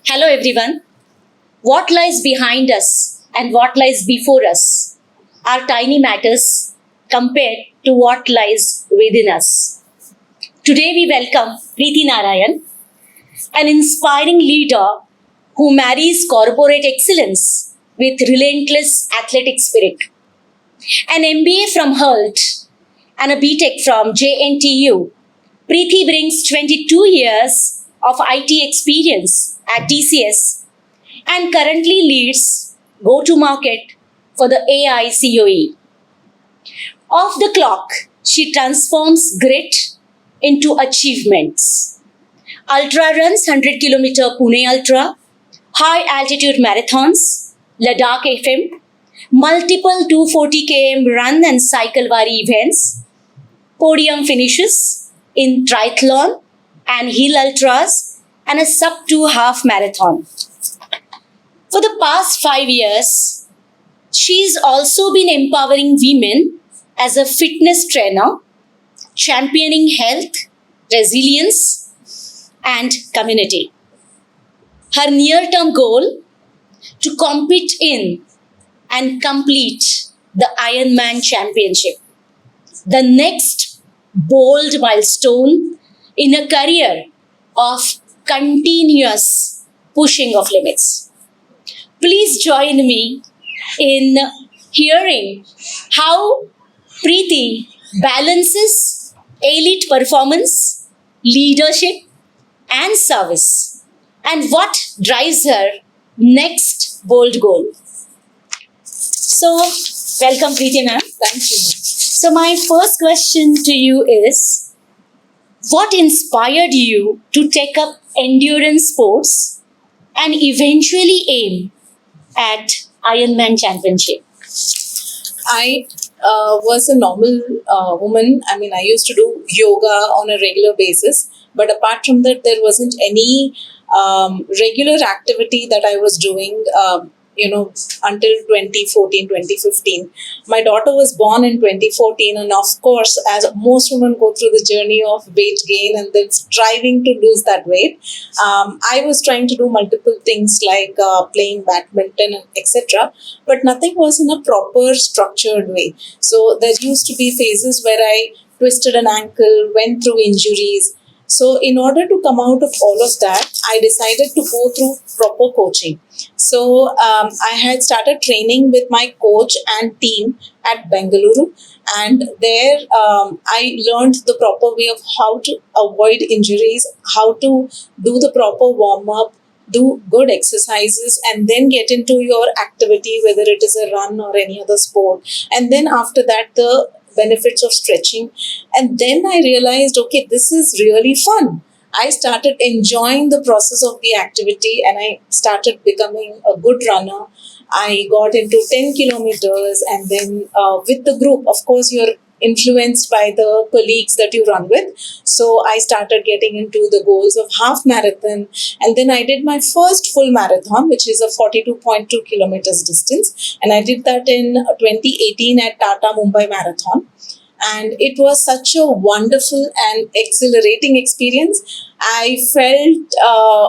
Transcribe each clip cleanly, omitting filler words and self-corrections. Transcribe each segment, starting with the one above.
Hello everyone. What lies behind us and what lies before us are tiny matters compared to what lies within us. Today we welcome Preethi Narayan, an inspiring leader who marries corporate excellence with relentless athletic spirit. An MBA from Hult and a BTech from JNTU, Preethi brings 22 years of IT experience at TCS and currently leads go-to-market for the AI COE. Off the clock, she transforms grit into achievements. Ultra runs 100-kilometer Pune Ultra, high-altitude marathons, Ladakh FM, multiple 240 km run and cyclevari events, podium finishes in Triathlon and Hill Ultras, and a sub-2 half marathon. For the past 5 years, she's also been empowering women as a fitness trainer, championing health, resilience, and community. Her near-term goal to compete in and complete the Ironman Championship, the next bold milestone in a career of continuous pushing of limits. Please join me in hearing how Priti balances elite performance, leadership, and service, and what drives her next bold goal. So, welcome, Preeti ma'am. Thank you. So, my first question to you is, what inspired you to take up endurance sports and eventually aim at Ironman Championship? I was a normal woman. I mean, I used to do yoga on a regular basis, but apart from that, there wasn't any regular activity that I was doing. Until 2014, 2015. My daughter was born in 2014, and of course, as most women go through the journey of weight gain and then striving to lose that weight, I was trying to do multiple things like playing badminton, etc. But nothing was in a proper structured way. So there used to be phases where I twisted an ankle, went through injuries. So in order to come out of all of that, I decided to go through proper coaching. So I had started training with my coach and team at Bengaluru, and there I learned the proper way of how to avoid injuries, how to do the proper warm-up, do good exercises, and then get into your activity, whether it is a run or any other sport. And then after that, the benefits of stretching. And then I realized, okay, this is really fun. I started enjoying the process of the activity and I started becoming a good runner. I got into 10 kilometers, and then with the group, of course, you're influenced by the colleagues that you run with. So I started getting into the goals of half marathon, and then I did my first full marathon, which is a 42.2 kilometers distance. And I did that in 2018 at Tata Mumbai Marathon. And it was such a wonderful and exhilarating experience. I felt,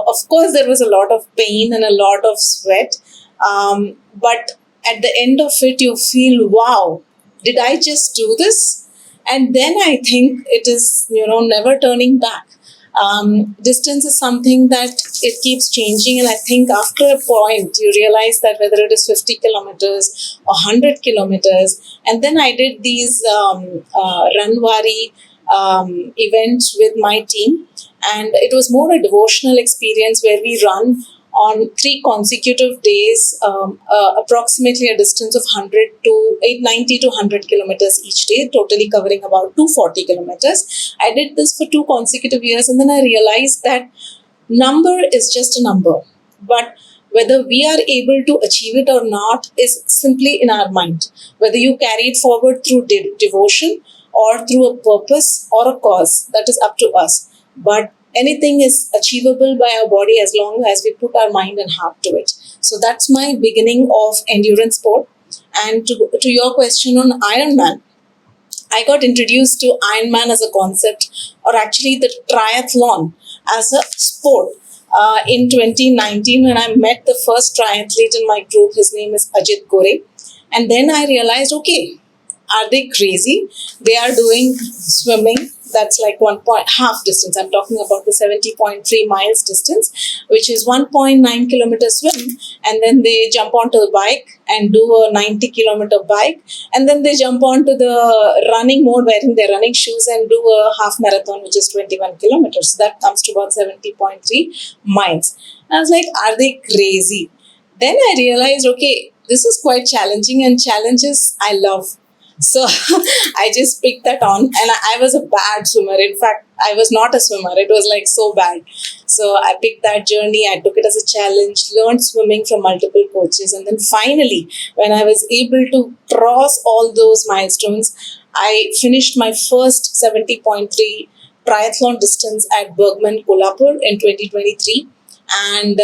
of course, there was a lot of pain and a lot of sweat. But at the end of it, you feel, wow, did I just do this? And then I think it is, never turning back. Distance is something that it keeps changing, and I think after a point you realize that whether it is 50 kilometers or 100 kilometers. And then I did these runwari events with my team, and it was more a devotional experience where we run on 3 consecutive days, approximately a distance of 90 to 100 kilometers each day, totally covering about 240 kilometers. I did this for 2 consecutive years, and then I realized that number is just a number. But whether we are able to achieve it or not is simply in our mind. Whether you carry it forward through devotion or through a purpose or a cause, that is up to us. But anything is achievable by our body as long as we put our mind and heart to it. So that's my beginning of endurance sport. And to your question on Ironman, I got introduced to Ironman as a concept, or actually the triathlon as a sport, in 2019 when I met the first triathlete in my group. His name is Ajit Gore. And then I realized, okay, are they crazy? They are doing swimming. That's like half distance. I'm talking about the 70.3 miles distance, which is 1.9 kilometer swim. And then they jump onto the bike and do a 90-kilometer bike. And then they jump onto the running mode wearing their running shoes and do a half marathon, which is 21 kilometers. So that comes to about 70.3 miles. And I was like, are they crazy? Then I realized, okay, this is quite challenging, and challenges I love. So I just picked that on, and I was a bad swimmer. In fact, I was not a swimmer. It was like so bad. So I picked that journey. I took it as a challenge, learned swimming from multiple coaches. And then finally, when I was able to cross all those milestones, I finished my first 70.3 triathlon distance at Bergman, Kolhapur in 2023. And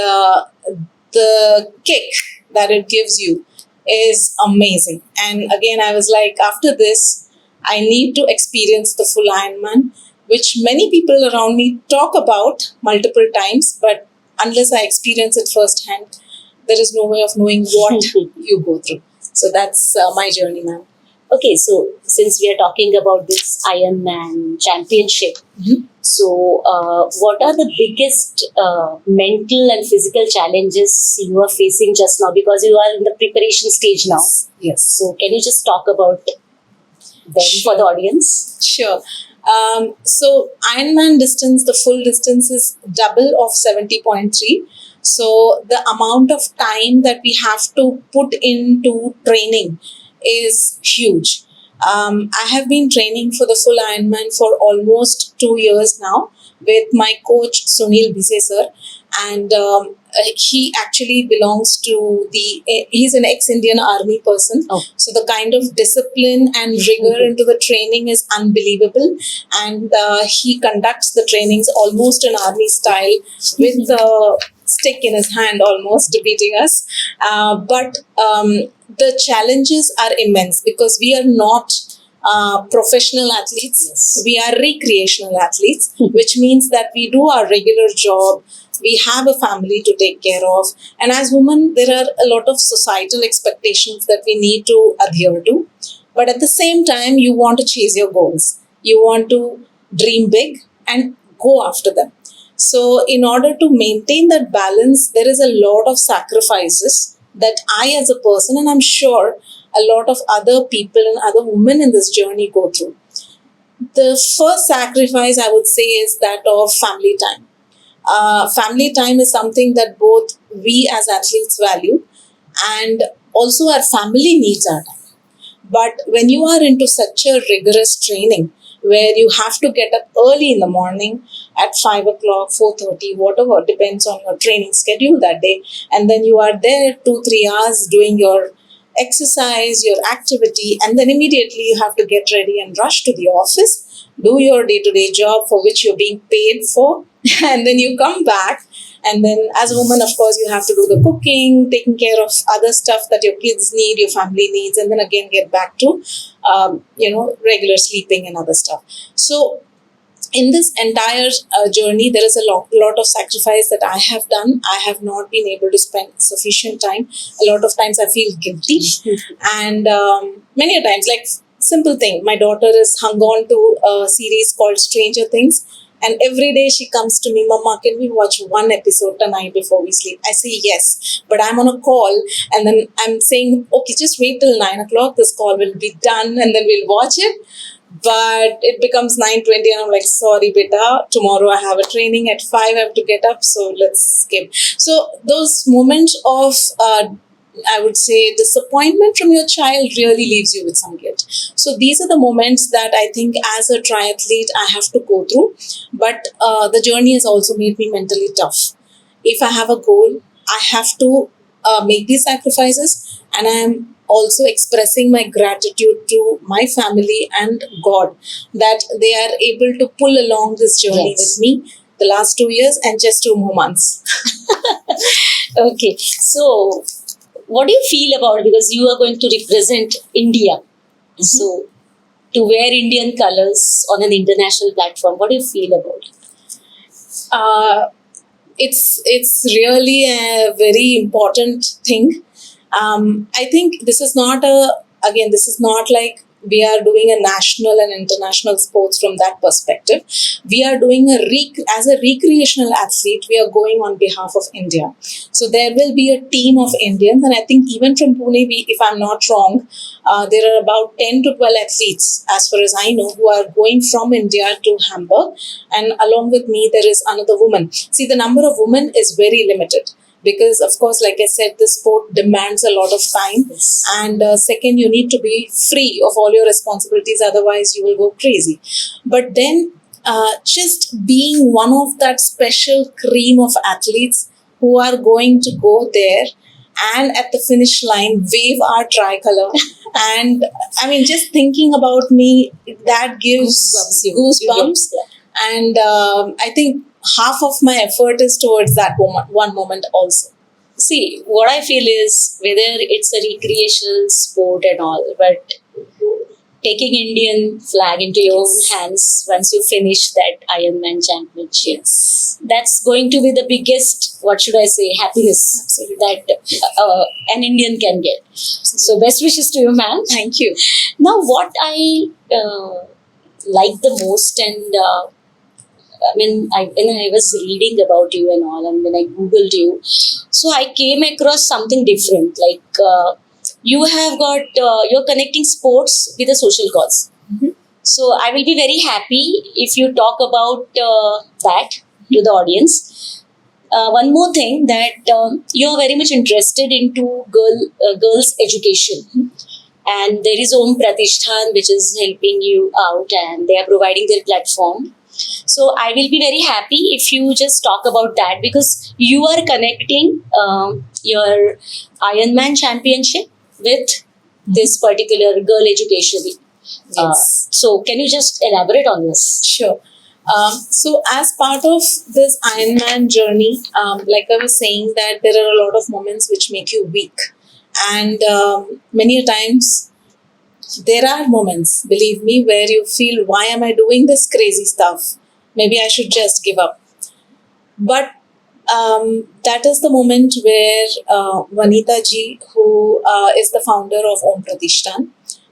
the kick that it gives you is amazing. And again, I was like, after this, I need to experience the full Ironman, which many people around me talk about multiple times, but unless I experience it firsthand, there is no way of knowing what you go through. So that's my journey, ma'am. Okay, so since we are talking about this Ironman championship, so what are the biggest mental and physical challenges you are facing just now? Because you are in the preparation stage now. Yes. So can you just talk about them for the audience? Sure. So Ironman distance, the full distance is double of 70.3. So the amount of time that we have to put into training is huge. I have been training for the full Ironman for almost 2 years now with my coach Sunil Bise sir, and he actually belongs to he's an ex-Indian army person. Oh. So the kind of discipline and rigor into the training is unbelievable, and he conducts the trainings almost in army style with the stick in his hand, almost beating us. But the challenges are immense because we are not professional athletes. Yes. We are recreational athletes, which means that we do our regular job. We have a family to take care of. And as women, there are a lot of societal expectations that we need to adhere to. But at the same time, you want to chase your goals. You want to dream big and go after them. So in order to maintain that balance, there is a lot of sacrifices that I as a person, and I'm sure a lot of other people and other women in this journey go through. The first sacrifice I would say is that of family time. Family time is something that both we as athletes value, and also our family needs our time. But when you are into such a rigorous training where you have to get up early in the morning at 5 o'clock, 4:30, whatever, depends on your training schedule that day, and then you are there 2-3 hours doing your exercise, your activity, and then immediately you have to get ready and rush to the office, do your day-to-day job for which you're being paid for, and then you come back. And then as a woman, of course, you have to do the cooking, taking care of other stuff that your kids need, your family needs, and then again get back to, regular sleeping and other stuff. So in this entire journey, there is a lot of sacrifice that I have done. I have not been able to spend sufficient time. A lot of times I feel guilty. And many a times, like simple thing, my daughter is hung on to a series called Stranger Things. And every day she comes to me, Mama, can we watch one episode tonight before we sleep? I say yes, but I'm on a call, and then I'm saying, okay, just wait till 9 o'clock. This call will be done, and then we'll watch it. But it becomes 9:20, and I'm like, sorry, beta, tomorrow I have a training at 5. I have to get up, so let's skip. So those moments of I would say disappointment from your child really leaves you with some guilt. So these are the moments that I think as a triathlete I have to go through. But the journey has also made me mentally tough. If I have a goal, I have to make these sacrifices, and I am also expressing my gratitude to my family and God that they are able to pull along this journey with me the last 2 years and just 2 more months. Okay, so what do you feel about it? Because you are going to represent India. Mm-hmm. So, to wear Indian colors on an international platform, what do you feel about it? it's really a very important thing. I think this is not like we are doing a national and international sports from that perspective. We are doing as a recreational athlete, we are going on behalf of India. So there will be a team of Indians, and I think even from Pune, if I'm not wrong, there are about 10 to 12 athletes, as far as I know, who are going from India to Hamburg. And along with me, there is another woman. See, the number of women is very limited because, of course, like I said, this sport demands a lot of time. Yes. And second, you need to be free of all your responsibilities, otherwise you will go crazy. But then just being one of that special cream of athletes who are going to go there and at the finish line wave our tricolor and I mean, just thinking about me, that gives goosebumps. Yeah. And I think half of my effort is towards that one moment also. See, what I feel is whether it's a recreational sport and all, but taking Indian flag into your own hands once you finish that Ironman championship, that's going to be the biggest, what should I say, happiness Absolutely. that an Indian can get. So best wishes to you, ma'am. Thank you. Now, what I like the most, and when I was reading about you and all, and when I googled you, so I came across something different. Like you have got you're connecting sports with a social cause. Mhm. So I will be very happy if you talk about that to the audience. One more thing, that you're very much interested into girls' education. And there is OM PRATISHTHAN, which is helping you out, and they are providing their platform. So I will be very happy if you just talk about that, because you are connecting your Ironman championship with this particular girl education. Yes. So can you just elaborate on this? Sure. So as part of this Ironman journey, like I was saying, that there are a lot of moments which make you weak. And many a times there are moments, believe me, where you feel, why am I doing this crazy stuff? Maybe I should just give up. But that is the moment where Vanita ji, who is the founder of Ompratishtan,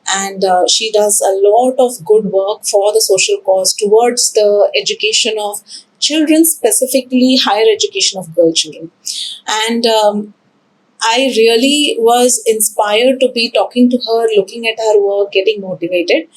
and she does a lot of good work for the social cause towards the education of children, specifically higher education of girl children. And I really was inspired to be talking to her, looking at her work, getting motivated.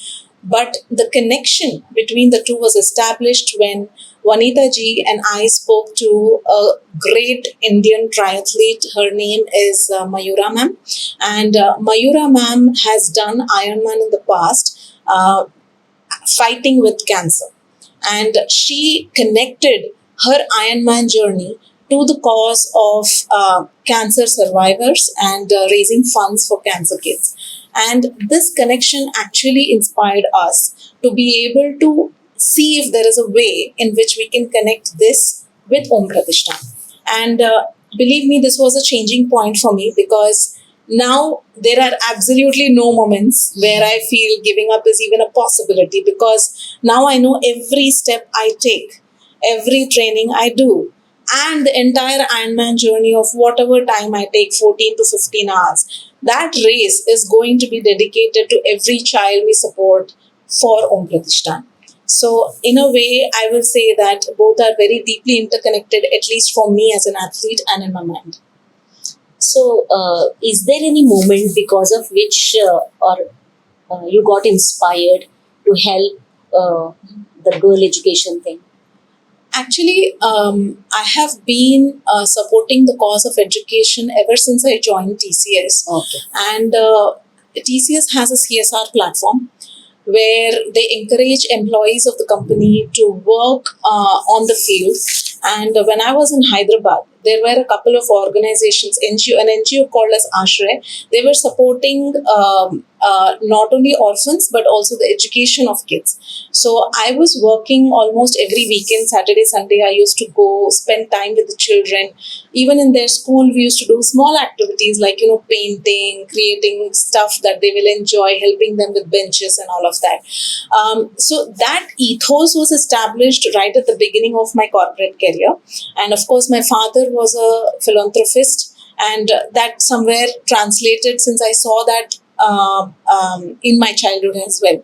But the connection between the two was established when Vanita ji and I spoke to a great Indian triathlete. Her name is Mayura ma'am. And Mayura ma'am has done Ironman in the past, fighting with cancer. And she connected her Ironman journey to the cause of cancer survivors and raising funds for cancer kids. And this connection actually inspired us to be able to see if there is a way in which we can connect this with Ompratishtan. And believe me, this was a changing point for me, because now there are absolutely no moments where I feel giving up is even a possibility, because now I know every step I take, every training I do, and the entire Ironman journey of whatever time I take, 14 to 15 hours, that race is going to be dedicated to every child we support for Ompratishtan. So, in a way, I will say that both are very deeply interconnected, at least for me as an athlete and in my mind. So is there any moment because of which or you got inspired to help the girl education thing? Actually, I have been supporting the cause of education ever since I joined TCS. Okay. And TCS has a CSR platform where they encourage employees of the company to work on the field. And when I was in Hyderabad, there were a couple of organizations, an NGO called as Ashray. They were supporting not only orphans but also the education of kids. So I was working almost every weekend, Saturday, Sunday. I used to go spend time with the children. Even in their school, we used to do small activities like, painting, creating stuff that they will enjoy, helping them with benches and all of that. So that ethos was established right at the beginning of my corporate career. And of course, my father was a philanthropist, and that somewhere translated, since I saw that in my childhood as well.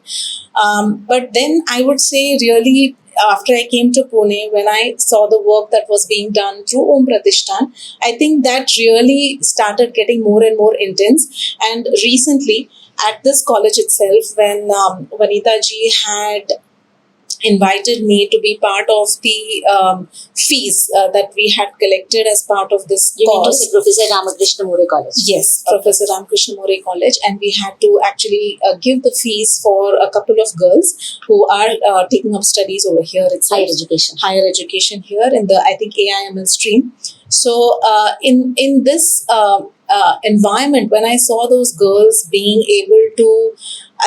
But then I would say, really, after I came to Pune, when I saw the work that was being done through OM Pratishthan, I think that really started getting more and more intense. And recently, at this college itself, when Vanita ji had invited me to be part of the fees that we had collected as part of this You mean to cause. say Professor Ramakrishna More College? Yes, Professor Ramakrishna More College, and we had to actually give the fees for a couple of girls who are taking up studies over here. It's higher education here in the, I think, AIML stream. So in this environment, when I saw those girls being able to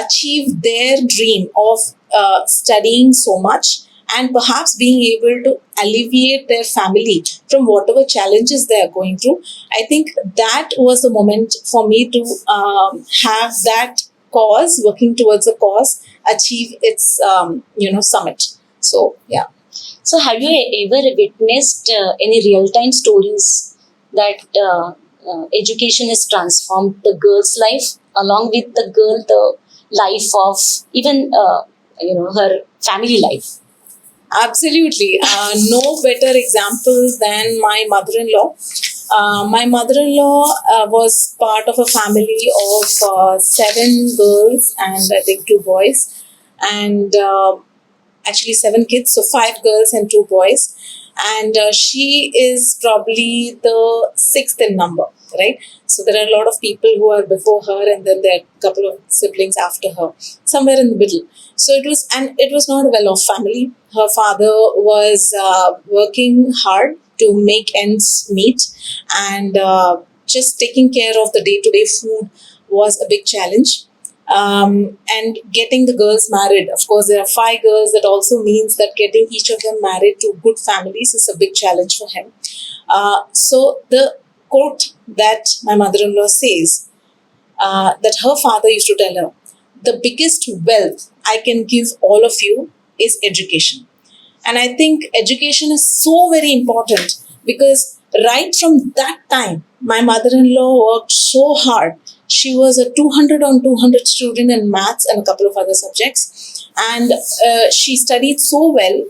achieve their dream of studying so much, and perhaps being able to alleviate their family from whatever challenges they are going through, I think that was the moment for me to have that cause, working towards a cause, achieve its summit. So yeah. So, have you ever witnessed any real-time stories that education has transformed the girl's life, along with the girl, the life of even her family life? Absolutely. No better example than my mother-in-law. My mother-in-law was part of a family of 7 girls and I think 2 boys. And actually 7 kids, so 5 girls and 2 boys. And she is probably the 6th in number, right? So there are a lot of people who are before her, and then there are a couple of siblings after her, somewhere in the middle. So it was not a well-off family. Her father was working hard to make ends meet, and just taking care of the day-to-day food was a big challenge. And getting the girls married. Of course, there are 5 girls. That also means that getting each of them married to good families is a big challenge for him. So the quote that my mother-in-law says, that her father used to tell her, the biggest wealth I can give all of you is education. And I think education is so very important, because right from that time, my mother-in-law worked so hard. She was a 200 on 200 student in maths and a couple of other subjects. And she studied so well,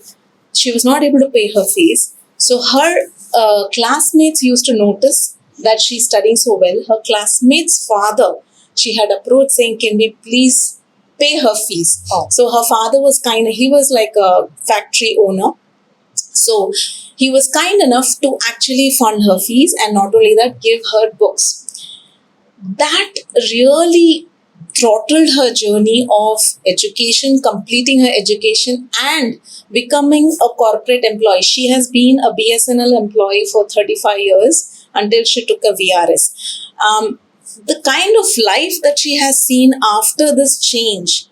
she was not able to pay her fees. So her classmates used to notice that she's studying so well. Her classmates' father, she had approached saying, can we please pay her fees? Oh. So her father was he was like a factory owner. So he was kind enough to actually fund her fees, and not only that, give her books. That really throttled her journey of education, completing her education and becoming a corporate employee. She has been a BSNL employee for 35 years until she took a VRS. The kind of life that she has seen after this change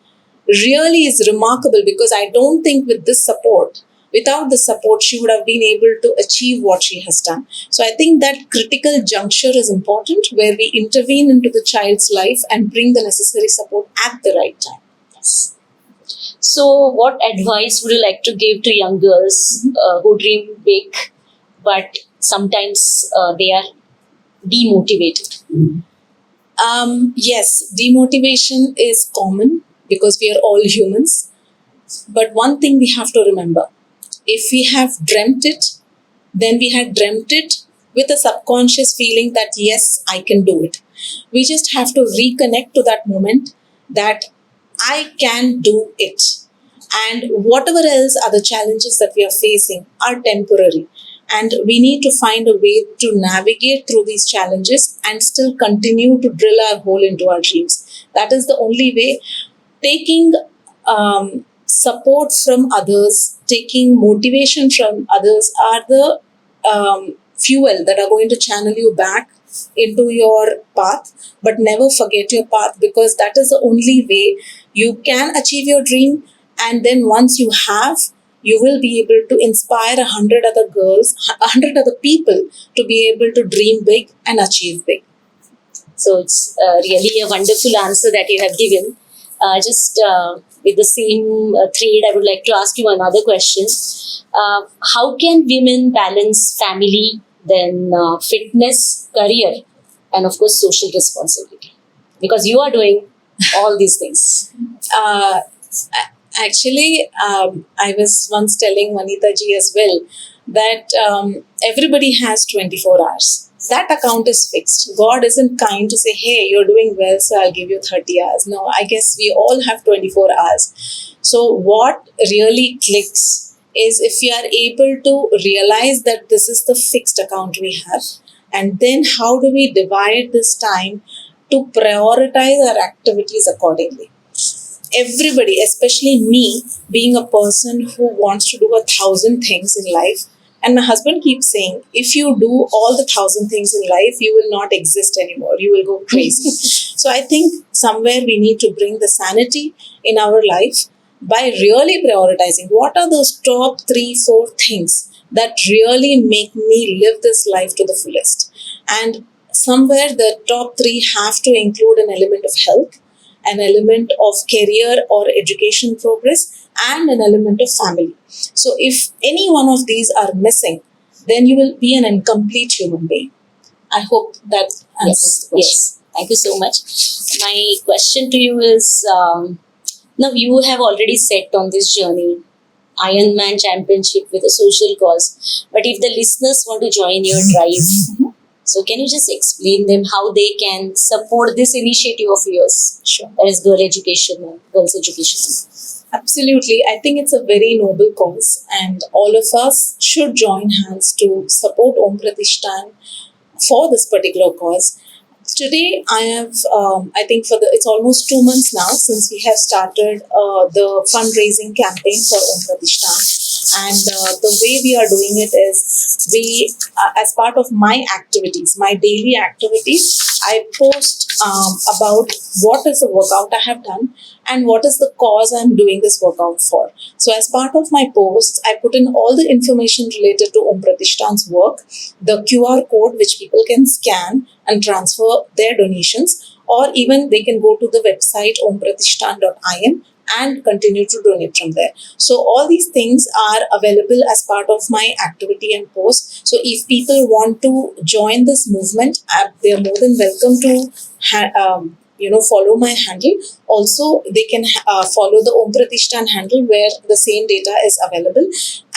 really is remarkable, because I don't think without the support, she would have been able to achieve what she has done. So I think that critical juncture is important, where we intervene into the child's life and bring the necessary support at the right time. Yes. So, what advice would you like to give to young girls who dream big, but sometimes they are demotivated? Yes, demotivation is common because we are all humans. But one thing we have to remember, if we have dreamt it, then we had dreamt it with a subconscious feeling that yes, I can do it. We just have to reconnect to that moment that I can do it. And whatever else are the challenges that we are facing are temporary. And we need to find a way to navigate through these challenges and still continue to drill our hole into our dreams. That is the only way. Taking support from others, taking motivation from others are the fuel that are going to channel you back into your path, but never forget your path, because that is the only way you can achieve your dream. And then once you have, you will be able to inspire 100 other people to be able to dream big and achieve big. So it's really a wonderful answer that you have given. Just with the same thread, I would like to ask you another question. How can women balance family, then fitness, career, and of course social responsibility? Because you are doing all these things. Uh, Actually, I was once telling Vanita ji as well that everybody has 24 hours. That account is fixed. God isn't kind to say, hey, you're doing well, so I'll give you 30 hours. No, I guess we all have 24 hours. So what really clicks is if you are able to realize that this is the fixed account we have, and then how do we divide this time to prioritize our activities accordingly. Everybody, especially me, being a person who wants to do 1,000 things in life, and my husband keeps saying, if you do all the 1,000 things in life, you will not exist anymore. You will go crazy. So I think somewhere we need to bring the sanity in our life by really prioritizing what are those top 3-4 things that really make me live this life to the fullest. And somewhere the top 3 have to include an element of health, an element of career or education progress, and an element of family. So if any one of these are missing, then you will be an incomplete human being. I hope that answers the question. Yes. Thank you so much. My question to you is, now you have already set on this journey, Ironman Championship with a social cause. But if the listeners want to join your drive, so can you just explain them how they can support this initiative of yours? Sure. That is girls' education. Absolutely. I think it's a very noble cause, and all of us should join hands to support Ompratishtan for this particular cause. Today, I have, I think it's almost 2 months now since we have started the fundraising campaign for Ompratishtan. And the way we are doing it is as part of my activities, my daily activities, I post about what is the workout I have done and what is the cause I'm doing this workout for. So as part of my posts, I put in all the information related to Ompratishtan's work, the QR code which people can scan and transfer their donations, or even they can go to the website ompratishthan.in and continue to donate from there. So all these things are available as part of my activity and post. So if people want to join this movement, they are more than welcome to follow my handle. Also, they can follow the Ompratishtan handle where the same data is available.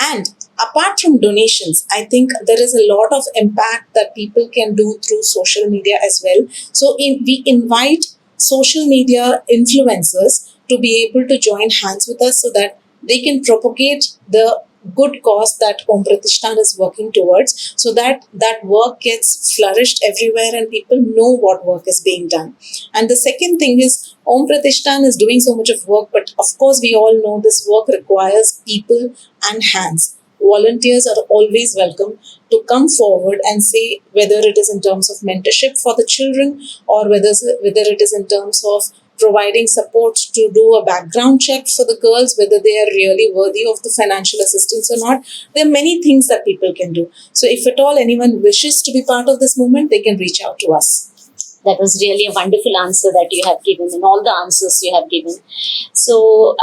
And apart from donations, I think there is a lot of impact that people can do through social media as well. So we invite social media influencers to be able to join hands with us so that they can propagate the good cause that Ompratishtan is working towards, so that that work gets flourished everywhere and people know what work is being done. And the second thing is, Ompratishtan is doing so much of work, but of course we all know this work requires people and hands. Volunteers are always welcome to come forward and say whether it is in terms of mentorship for the children or whether it is in terms of providing support to do a background check for the girls, whether they are really worthy of the financial assistance or not. There are many things that people can do. So if at all anyone wishes to be part of this movement, they can reach out to us. That was really a wonderful answer that you have given, and all the answers you have given. So,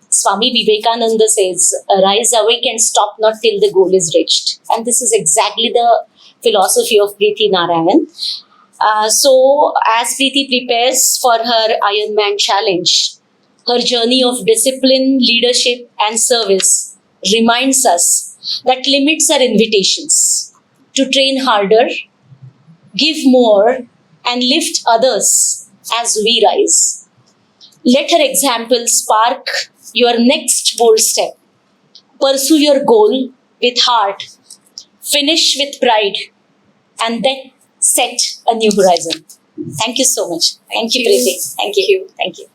Swami Vivekananda says, "Rise, awake and stop not till the goal is reached." And this is exactly the philosophy of Preethi Narayan. So, as Priti prepares for her Ironman challenge, her journey of discipline, leadership, and service reminds us that limits are invitations to train harder, give more, and lift others as we rise. Let her example spark your next bold step. Pursue your goal with heart, finish with pride, and then set a new horizon. Thank you so much. Thank you, Priti. Thank you. Thank you.